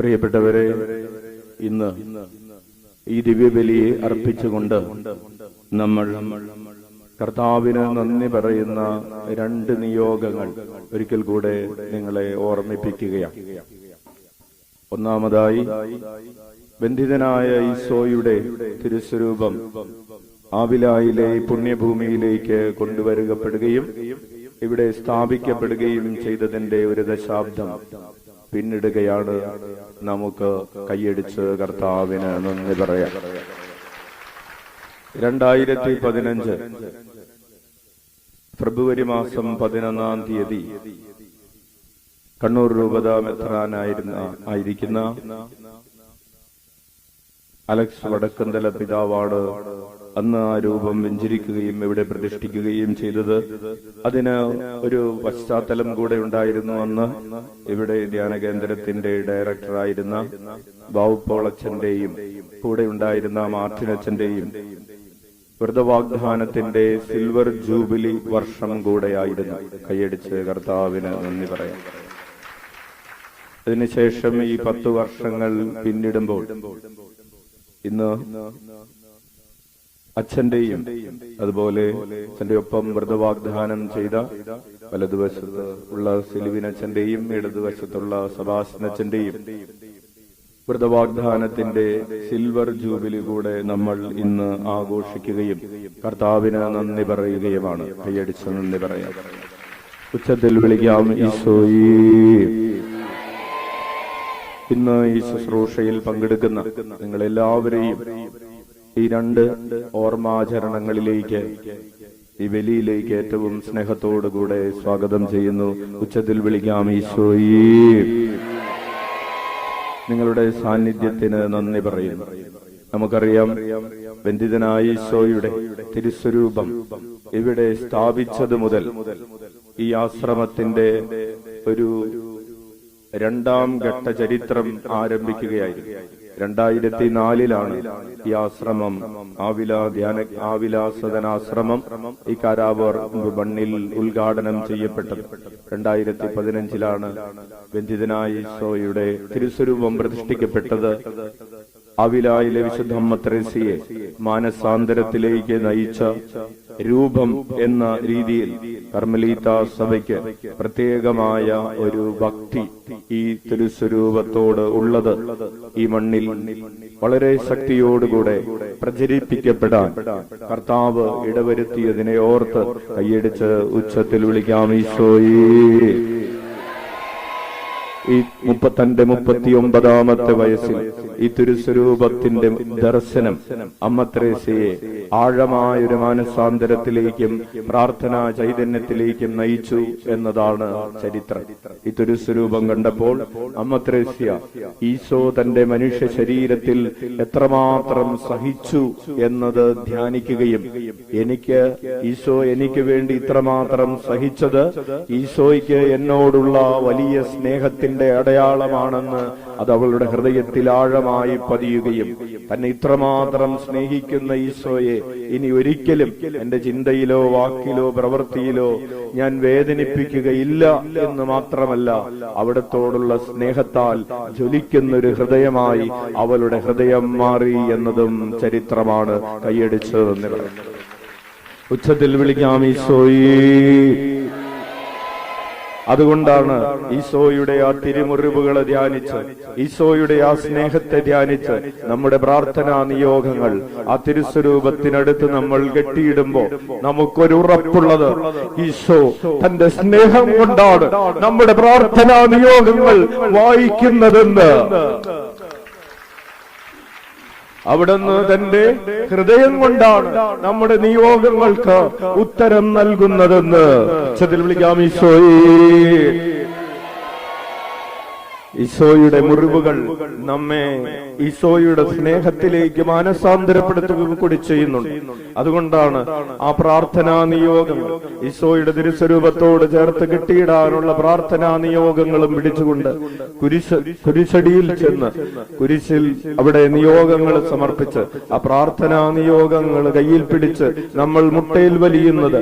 പ്രിയപ്പെട്ടവരെ, ഇന്ന് ഈ ദിവ്യബലിയെ അർപ്പിച്ചുകൊണ്ട് നമ്മൾ കർത്താവിന് നന്ദി പറയുന്ന രണ്ട് നിയോഗങ്ങൾ ഒരിക്കൽ കൂടെ നിങ്ങളെ ഓർമ്മിപ്പിക്കുകയാണ്. ഒന്നാമതായി, ബന്ധിതനായ ഈശോയുടെ തിരുസ്വരൂപം ആവിലായിലെ പുണ്യഭൂമിയിലേക്ക് കൊണ്ടുവരുകപ്പെടുകയും ഇവിടെ സ്ഥാപിക്കപ്പെടുകയും ചെയ്തതിന്റെ ഒരു ദശാബ്ദം പിന്നിടുകയാണ്. നമുക്ക് കൈയടിച്ച് കർത്താവിന് നന്ദി പറയാം. 2015 ഫെബ്രുവരി മാസം 11-ാം തീയതി കണ്ണൂർ രൂപത മെത്രാനായിരിക്കുന്ന അലക്സ് വടക്കന്തല പിതാവാണ് അന്ന് ആ രൂപം വെഞ്ചരിക്കുകയും ഇവിടെ പ്രതിഷ്ഠിക്കുകയും ചെയ്തത്. അതിന് ഒരു പശ്ചാത്തലം കൂടെ ഉണ്ടായിരുന്നു. അന്ന് ഇവിടെ ധ്യാന കേന്ദ്രത്തിന്റെ ഡയറക്ടറായിരുന്ന ബാവുപ്പോളച്ചന്റെയും കൂടെ ഉണ്ടായിരുന്ന മാർട്ടിനച്ചന്റെയും വ്രതവാഗ്ദാനത്തിന്റെ സിൽവർ ജൂബിലി വർഷം കൂടെയായിരുന്നു. കൈയടിച്ച് കർത്താവിന് നന്ദി പറയാം. അതിനുശേഷം ഈ 10 വർഷങ്ങൾ പിന്നിടുമ്പോൾ ഇന്ന് അച്ഛന്റെയും അതുപോലെ അച്ഛന്റെ ഒപ്പം വ്രതവാഗ്ദാനം ചെയ്ത വലതുവശത്ത് ഉള്ള സിലുവിനച്ഛന്റെയും ഇടതുവശത്തുള്ള സബാസ്നച്ഛന്റെയും വ്രതവാഗ്ദാനത്തിന്റെ സിൽവർ ജൂബിലി കൂടെ നമ്മൾ ഇന്ന് ആഘോഷിക്കുകയും കർത്താവിന് നന്ദി പറയുകയുമാണ്. കൈയടിച്ച് നന്ദി പറയാം. ഉച്ചത്തിൽ വിളിക്കാം ഈശോയേ. ഇന്ന് ഈ ശുശ്രൂഷയിൽ പങ്കെടുക്കുന്ന നിങ്ങളെല്ലാവരെയും ഈ രണ്ട് ഓർമാചരണങ്ങളിലേക്ക്, ഈ ബലിയിലേക്ക് ഏറ്റവും സ്നേഹത്തോടുകൂടെ സ്വാഗതം ചെയ്യുന്നു. ഉച്ചത്തിൽ വിളിക്കാം ഈശോയേ. നിങ്ങളുടെ സാന്നിധ്യത്തിന് നന്ദി പറയുന്നു. നമുക്കറിയാം, ബന്ധിതനായ ഈശോയുടെ തിരുസ്വരൂപം ഇവിടെ സ്ഥാപിച്ചത് മുതൽ ഈ ആശ്രമത്തിന്റെ ഒരു 2ാം ഘട്ട ചരിത്രം ആരംഭിക്കുകയായിരുന്നു. 2004 ഈ ആശ്രമം ആവിലാസദനാശ്രമം ഈ കാരാവർ മണ്ണിൽ ഉദ്ഘാടനം ചെയ്യപ്പെട്ടത്. 2015 ബന്ധിതനായ ഈശോയുടെ തിരുസ്വരൂപം പ്രതിഷ്ഠിക്കപ്പെട്ടത്. ആവിലായിലെ വിശുദ്ധ അമ്മ ത്രേസ്യയെ മാനസാന്തരത്തിലേക്ക് നയിച്ച രൂപം എന്ന രീതിയിൽ കർമ്മലീത്ത സഭയ്ക്ക് പ്രത്യേകമായ ഒരു ഭക്തി ഈ തിരുസ്വരൂപത്തോട് ഉള്ളത് ഈ മണ്ണിൽ വളരെ ശക്തിയോടുകൂടെ പ്രചരിപ്പിക്കപ്പെടാൻ കർത്താവ് ഇടവരുത്തിയതിനെ ഓർത്ത് കൈയടിച്ച് ഉച്ചത്തിൽ വിളിക്കാം ഈശോയേ. ഈ 39-ാമത്തെ വയസ്സിൽ ഈ തിരുസ്വരൂപത്തിന്റെ ദർശനം അമ്മ ത്രേസ്യയെ ആഴമായൊരു മാനസാന്തരത്തിലേക്കും പ്രാർത്ഥനാ ചൈതന്യത്തിലേക്കും നയിച്ചു എന്നതാണ് ചരിത്രം. ഈ തിരുസ്വരൂപം കണ്ടപ്പോൾ അമ്മ ത്രേസ്യ ഈശോ തന്റെ മനുഷ്യ ശരീരത്തിൽ എത്രമാത്രം സഹിച്ചു എന്നത് ധ്യാനിക്കുകയും, ഈശോ എനിക്ക് വേണ്ടി ഇത്രമാത്രം സഹിച്ചത് ഈശോയ്ക്ക് എന്നോടുള്ള വലിയ സ്നേഹത്തിന്റെ അടയാളമാണെന്ന് അത് അവളുടെ ഹൃദയത്തിൽ ആഴമായി പതിയുകയും, തന്നെ ഇത്രമാത്രം സ്നേഹിക്കുന്ന ഈശോയെ ഇനി ഒരിക്കലും എന്റെ ചിന്തയിലോ വാക്കിലോ പ്രവൃത്തിയിലോ ഞാൻ വേദനിപ്പിക്കുകയില്ല എന്ന് മാത്രമല്ല, അവിടത്തോടുള്ള സ്നേഹത്താൽ ജ്വലിക്കുന്നൊരു ഹൃദയമായി അവളുടെ ഹൃദയം മാറി എന്നതും ചരിത്രമാണ്. കൈയടിച്ച് ഉച്ചത്തിൽ വിളിക്കാം ഈശോയേ. അതുകൊണ്ടാണ് ഈശോയുടെ ആ തിരുമുറിവുകളെ ധ്യാനിച്ച്, ഈശോയുടെ ആ സ്നേഹത്തെ ധ്യാനിച്ച് നമ്മുടെ പ്രാർത്ഥനാ നിയോഗങ്ങൾ ആ തിരുസ്വരൂപത്തിനടുത്ത് നമ്മൾ കെട്ടിയിടുമ്പോ നമുക്കൊരു ഉറപ്പുള്ളത്, ഈശോ തന്റെ സ്നേഹം കൊണ്ടാണ് നമ്മുടെ പ്രാർത്ഥനാ നിയോഗങ്ങൾ വായിക്കുന്നതെന്ന്. അവിടുന്ന് തന്റെ ഹൃദയം കൊണ്ടാണ് നമ്മുടെ നിയോഗങ്ങൾക്ക് ഉത്തരം നൽകുന്നതെന്ന്. ഉച്ചത്തിൽ വിളിക്കാം ഈശോയേ. ഈശോയുടെ മുറിവുകൾ നമ്മെ ഈശോയുടെ സ്നേഹത്തിലേക്ക് മാനസാന്തരപ്പെടുത്തുക കൂടി ചെയ്യുന്നുണ്ട്. അതുകൊണ്ടാണ് ആ പ്രാർത്ഥനാ നിയോഗങ്ങൾ ഈശോയുടെ തിരുസ്വരൂപത്തോട് ചേർത്ത് കെട്ടിയിടാനുള്ള പ്രാർത്ഥനാ നിയോഗങ്ങളും പിടിച്ചുകൊണ്ട് കുരിശടിയിൽ ചെന്ന് കുരിശിൽ അവിടെ നിയോഗങ്ങൾ സമർപ്പിച്ച് ആ പ്രാർത്ഥനാ നിയോഗങ്ങൾ കയ്യിൽ പിടിച്ച് നമ്മൾ മുട്ടയിൽ വലിയുന്നത്.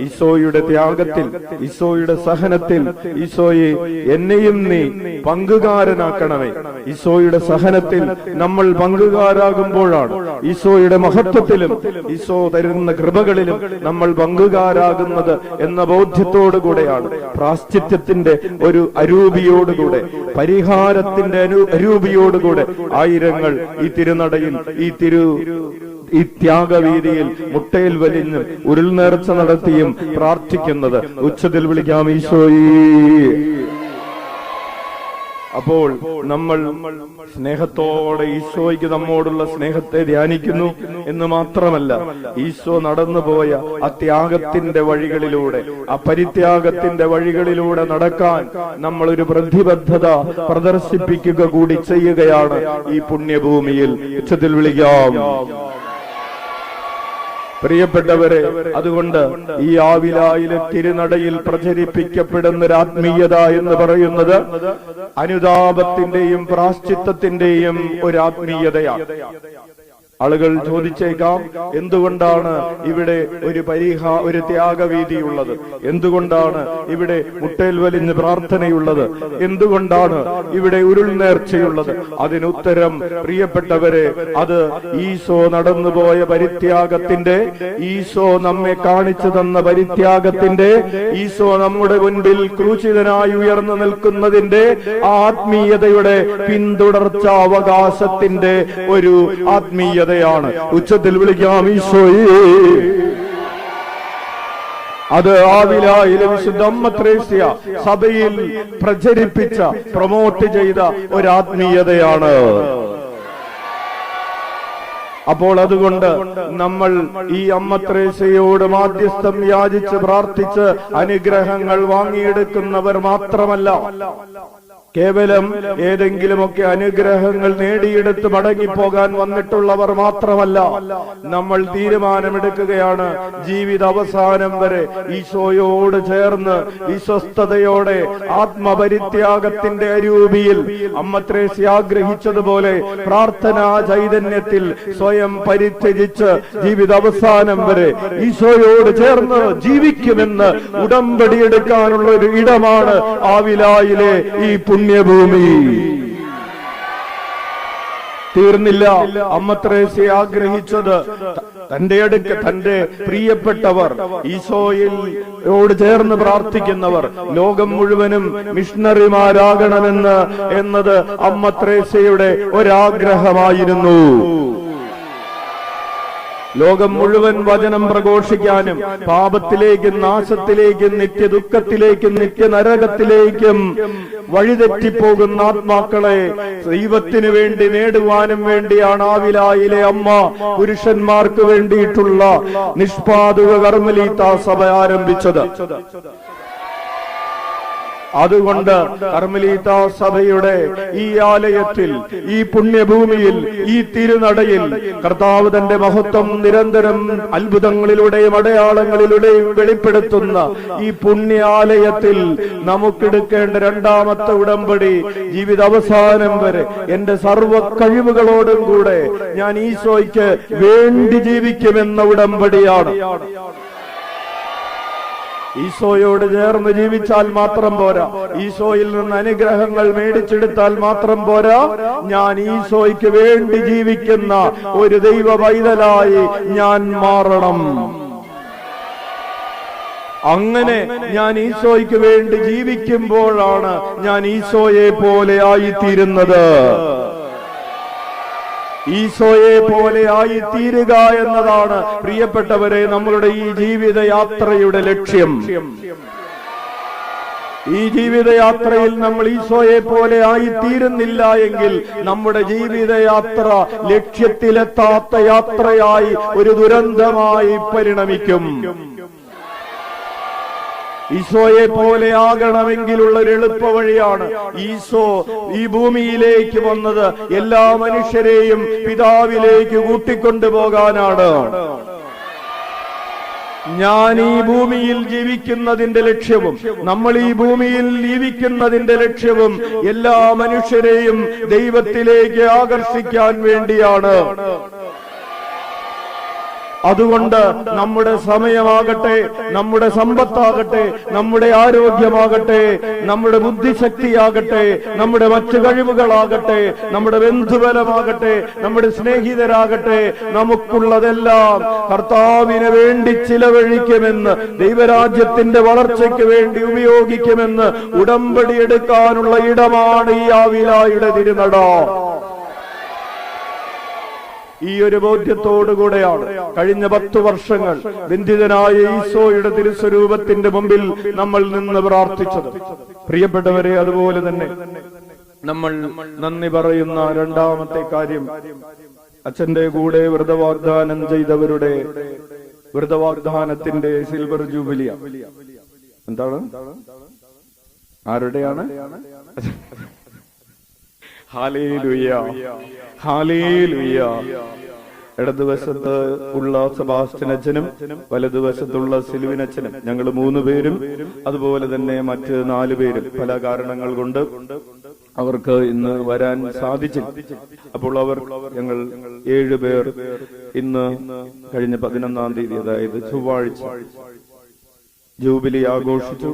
ഈശോയുടെ ത്യാഗത്തിൽ, ഈശോയുടെ സഹനത്തിൽ, ഈശോയെ എന്നെയും നീ പങ്കുകാരനാക്കണമേ. ഈശോയുടെ സഹനത്തിൽ നമ്മൾ പങ്കുകാരാകുമ്പോഴാണ് ഈശോയുടെ മഹത്വത്തിലും ഈശോ തരുന്ന കൃപകളിലും നമ്മൾ പങ്കുകാരാകുന്നത് എന്ന ബോധ്യത്തോടുകൂടെയാണ്, പ്രാശ്ചിത്യത്തിന്റെ ഒരു അരൂപിയോടുകൂടെ, പരിഹാരത്തിന്റെ അരൂപിയോടുകൂടെ ആയിരങ്ങൾ ഈ തിരുനടയിൽ ഈ ത്യാഗവീതിയിൽ മുട്ടയിൽ വലിഞ്ഞും ഉരുൾനേർച്ച നടത്തിയും പ്രാർത്ഥിക്കുന്നത്. ഉച്ചത്തിൽ വിളിക്കാം ഈശോയേ. അപ്പോൾ നമ്മൾ സ്നേഹത്തോടെ ഈശോയ്ക്ക് നമ്മോടുള്ള സ്നേഹത്തെ ധ്യാനിക്കുന്നു എന്ന് മാത്രമല്ല, ഈശോ നടന്നുപോയ ആ ത്യാഗത്തിന്റെ വഴികളിലൂടെ, ആ പരിത്യാഗത്തിന്റെ വഴികളിലൂടെ നടക്കാൻ നമ്മൾ ഒരു പ്രതിബദ്ധത പ്രദർശിപ്പിക്കുക കൂടി ചെയ്യുകയാണ് ഈ പുണ്യഭൂമിയിൽ. ഉച്ചത്തിൽ വിളിക്കാം പ്രിയപ്പെട്ടവരെ. അതുകൊണ്ട് ഈ ആവിലായിലെ തിരുനടയിൽ പ്രചരിപ്പിക്കപ്പെടുന്ന ഒരു ആത്മീയത എന്ന് പറയുന്നത് അനുതാപത്തിന്റെയും പ്രാശ്ചിത്തത്തിന്റെയും ഒരു ആത്മീയതയാണ്. ആളുകൾ ചോദിച്ചേക്കാം, എന്തുകൊണ്ടാണ് ഇവിടെ ഒരു ത്യാഗവീതിയുള്ളത്? എന്തുകൊണ്ടാണ് ഇവിടെ മുട്ടേൽ വലിഞ്ഞ് പ്രാർത്ഥനയുള്ളത്? എന്തുകൊണ്ടാണ് ഇവിടെ ഉരുൾനേർച്ചയുള്ളത്? അതിനുത്തരം പ്രിയപ്പെട്ടവരെ, അത് ഈശോ നടന്നുപോയ പരിത്യാഗത്തിന്റെ, ഈശോ നമ്മെ കാണിച്ചു തന്ന പരിത്യാഗത്തിന്റെ, ഈശോ നമ്മുടെ മുൻപിൽ ക്രൂശിതനായി ഉയർന്നു നിൽക്കുന്നതിന്റെ ആത്മീയതയുടെ പിന്തുടർച്ച അവകാശത്തിന്റെ ഒരു ആത്മീയത. ഉച്ചത്തിൽ വിളിക്കാം ഈശോയേ. അത് ആവിലായിലെ വിശുദ്ധ അമ്മ ത്രേസ്യ സഭയിൽ പ്രചരിപ്പിച്ച, പ്രൊമോട്ട് ചെയ്ത ഒരു ആത്മീയതയാണ്. അപ്പോൾ അതുകൊണ്ട് നമ്മൾ ഈ അമ്മ ത്രേസ്യയോട് മാധ്യസ്ഥം യാചിച്ച് പ്രാർത്ഥിച്ച് അനുഗ്രഹങ്ങൾ വാങ്ങിയെടുക്കുന്നവർ മാത്രമല്ല, കേവലം ഏതെങ്കിലുമൊക്കെ അനുഗ്രഹങ്ങൾ നേടിയെടുത്ത് മടങ്ങിപ്പോകാൻ വന്നിട്ടുള്ളവർ മാത്രമല്ല, നമ്മൾ തീരുമാനമെടുക്കുകയാണ് ജീവിത അവസാനം വരെ ഈശോയോട് ചേർന്ന് വിശ്വസ്തയോടെ ആത്മപരിത്യാഗത്തിന്റെ അരൂപിയിൽ അമ്മ ത്രേസ്യ ആഗ്രഹിച്ചതുപോലെ പ്രാർത്ഥനാ ചൈതന്യത്തിൽ സ്വയം പരിത്യജിച്ച് ജീവിത അവസാനം വരെ ഈശോയോട് ചേർന്ന് ജീവിക്കുമെന്ന് ഉടമ്പടിയെടുക്കാനുള്ള ഒരു ഇടമാണ് ആവിലായിലെ ഈ പുണ്യഭൂമി. തീർന്നില്ല. അമ്മ ത്രേസ്യ ആഗ്രഹിച്ചത് തന്റെ പ്രിയപ്പെട്ടവർ, ഈശോയോട് ചേർന്ന് പ്രാർത്ഥിക്കുന്നവർ ലോകം മുഴുവനും മിഷണറിമാരാകണമെന്നത് അമ്മ ത്രേസ്യയുടെ ഒരാഗ്രഹമായിരുന്നു. ലോകം മുഴുവൻ വചനം പ്രഘോഷിക്കാനും പാപത്തിലേക്കും നാശത്തിലേക്കും നിത്യദുഃഖത്തിലേക്കും നിത്യനരകത്തിലേക്കും വഴിതെറ്റിപ്പോകുന്ന ആത്മാക്കളെ ദൈവത്തിന് വേണ്ടി നേടുവാനും വേണ്ടിയാണ് ആവിലായിലെ അമ്മ പുരുഷന്മാർക്ക് വേണ്ടിയിട്ടുള്ള നിഷ്പാദുക കർമ്മലീത്ത സഭ ആരംഭിച്ചത്. അതുകൊണ്ട് കർമ്മലീത്ത സഭയുടെ ഈ ആലയത്തിൽ, ഈ പുണ്യഭൂമിയിൽ, ഈ തിരുനടയിൽ കർത്താവ് തന്റെ മഹത്വം നിരന്തരം അത്ഭുതങ്ങളിലൂടെയും അടയാളങ്ങളിലൂടെയും വെളിപ്പെടുത്തുന്ന ഈ പുണ്യാലയത്തിൽ നമുക്കെടുക്കേണ്ട രണ്ടാമത്തെ ഉടമ്പടി, ജീവിതാവസാനം വരെ എന്റെ സർവ്വ കഴിവുകളോടും കൂടെ ഞാൻ ഈശോയ്ക്ക് വേണ്ടി ജീവിക്കുമെന്ന ഉടമ്പടിയാണ്. ഈശോയോട് ചേർന്ന് ജീവിച്ചാൽ മാത്രം പോരാ, ഈശോയിൽ നിന്ന് അനുഗ്രഹങ്ങൾ മേടിച്ചെടുത്താൽ മാത്രം പോരാ, ഞാൻ ഈശോയ്ക്ക് വേണ്ടി ജീവിക്കുന്ന ഒരു ദൈവ പൈതലായി ഞാൻ മാറണം. അങ്ങനെ ഞാൻ ഈശോയ്ക്ക് വേണ്ടി ജീവിക്കുമ്പോഴാണ് ഞാൻ ഈശോയെ പോലെ ആയിത്തീരുന്നത്. ഈശോയെ പോലെ ആയിത്തീരുക എന്നതാണ് പ്രിയപ്പെട്ടവരെ നമ്മളുടെ ഈ ജീവിതയാത്രയുടെ ലക്ഷ്യം. ഈ ജീവിതയാത്രയിൽ നമ്മൾ ഈശോയെ പോലെ ആയിത്തീരുന്നില്ല എങ്കിൽ നമ്മുടെ ജീവിതയാത്ര ലക്ഷ്യത്തിലെത്താത്ത യാത്രയായി ഒരു ദുരന്തമായി പരിണമിക്കും. ഈശോയെ പോലെ ആകണമെങ്കിലുള്ള ഒരു എളുപ്പ വഴിയാണ്. ഈശോ ഈ ഭൂമിയിലേക്ക് വന്നത് എല്ലാ മനുഷ്യരെയും പിതാവിലേക്ക് കൂട്ടിക്കൊണ്ടുപോകാനാണ്. ഞാൻ ഈ ഭൂമിയിൽ ജീവിക്കുന്നതിന്റെ ലക്ഷ്യവും, നമ്മൾ ഈ ഭൂമിയിൽ ജീവിക്കുന്നതിന്റെ ലക്ഷ്യവും എല്ലാ മനുഷ്യരെയും ദൈവത്തിലേക്ക് ആകർഷിക്കാൻ വേണ്ടിയാണ്. അതുകൊണ്ട് നമ്മുടെ സമയമാകട്ടെ, നമ്മുടെ സമ്പത്താകട്ടെ, നമ്മുടെ ആരോഗ്യമാകട്ടെ, നമ്മുടെ ബുദ്ധിശക്തിയാകട്ടെ, നമ്മുടെ മറ്റു കഴിവുകളാകട്ടെ, നമ്മുടെ ബന്ധുബലമാകട്ടെ, നമ്മുടെ സ്നേഹിതരാകട്ടെ, നമുക്കുള്ളതെല്ലാം കർത്താവിന് വേണ്ടി ചിലവഴിക്കുമെന്ന്, ദൈവരാജ്യത്തിന്റെ വളർച്ചയ്ക്ക് വേണ്ടി ഉപയോഗിക്കുമെന്ന് ഉടമ്പടി എടുക്കാനുള്ള ഇടമാണ് ഈ ആവിലായുടെ തിരുനട. ഈ ഒരു ബോധ്യത്തോടുകൂടെയാണ് കഴിഞ്ഞ 10 വർഷങ്ങൾ ബന്ധിതനായ ഈശോയുടെ തിരുസ്വരൂപത്തിന്റെ മുമ്പിൽ നമ്മൾ നിന്ന് പ്രാർത്ഥിച്ചത്. പ്രിയപ്പെട്ടവരെ, അതുപോലെ തന്നെ നമ്മൾ നന്ദി പറയുന്ന രണ്ടാമത്തെ കാര്യം, അച്ഛന്റെ കൂടെ വ്രതവാഗ്ദാനം ചെയ്തവരുടെ വ്രതവാഗ്ദാനത്തിന്റെ സിൽവർ ജൂബിലിയ. എന്താണ്? ആരുടെയാണ്? Hallelujah, hallelujah. ഇടതുവശത്ത് ഉള്ള സെബാസ്റ്റ്യൻ അച്ഛനും വലതുവശത്തുള്ള സിൽവിൻ അച്ഛനും, ഞങ്ങൾ 3 പേരും, അതുപോലെ തന്നെ മറ്റ് 4 പേരും പല കാരണങ്ങൾ കൊണ്ട് അവർക്ക് ഇന്ന് വരാൻ സാധിച്ചില്ല. അപ്പോൾ ഞങ്ങൾ 7 പേർ ഇന്ന് കഴിഞ്ഞ 11-ാം തീയതി, അതായത് ചൊവ്വാഴ്ച ജൂബിലി ആഘോഷിച്ചു.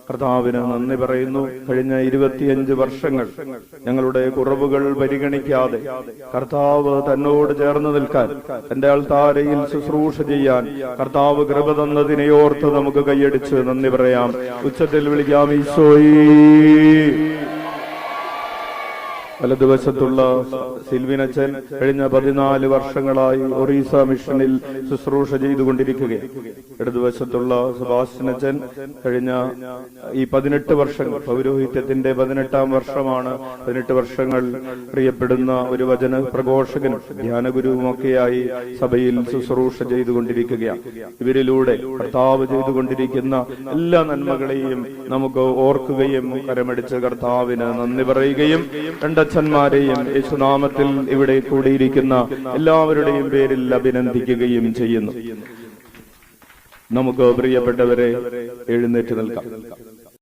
കർത്താവിന് നന്ദി പറയുന്നു. കഴിഞ്ഞ 25 വർഷങ്ങൾ ഞങ്ങളുടെ കുറവുകൾ പരിഗണിക്കാതെ കർത്താവ് തന്നോട് ചേർന്ന് നിൽക്കാൻ, തന്റെ അൾത്താരയിൽ ശുശ്രൂഷ ചെയ്യാൻ കർത്താവ് കൃപ തന്നതിനെ ഓർത്ത് നമുക്ക് കൈയടിച്ച് നന്ദി പറയാം. ഉച്ചത്തിൽ വിളിക്കാം, ഈശോയേ. വലതുവശത്തുള്ള സിൽവിനച്ചൻ കഴിഞ്ഞ 14 വർഷങ്ങളായി ഒറീസ മിഷനിൽ ശുശ്രൂഷ ചെയ്തുകൊണ്ടിരിക്കുകയാണ്. ഇടതുവശത്തുള്ള സെബാസ്റ്റ്യനച്ചൻ കഴിഞ്ഞ ഈ 18 വർഷങ്ങൾ, പൗരോഹിത്യത്തിന്റെ 18-ാം വർഷമാണ്. 18 വർഷങ്ങൾ പ്രിയപ്പെടുന്ന ഒരു വചന പ്രഘോഷകനും ധ്യാനഗുരുവുമൊക്കെയായി സഭയിൽ ശുശ്രൂഷ ചെയ്തുകൊണ്ടിരിക്കുകയാണ്. ഇവരിലൂടെ കർത്താവ് ചെയ്തുകൊണ്ടിരിക്കുന്ന എല്ലാ നന്മകളെയും നമുക്ക് ഓർക്കുകയും കരമടിച്ച് കർത്താവിന് നന്ദി പറയുകയും അച്ഛന്മാരെയും യേശുനാമത്തിൽ ഇവിടെ കൂടിയിരിക്കുന്ന എല്ലാവരുടെയും പേരിൽ അഭിനന്ദിക്കുകയും ചെയ്യുന്നു. നമുക്ക് പ്രിയപ്പെട്ടവരെ എഴുന്നേറ്റ് നിൽക്കാം.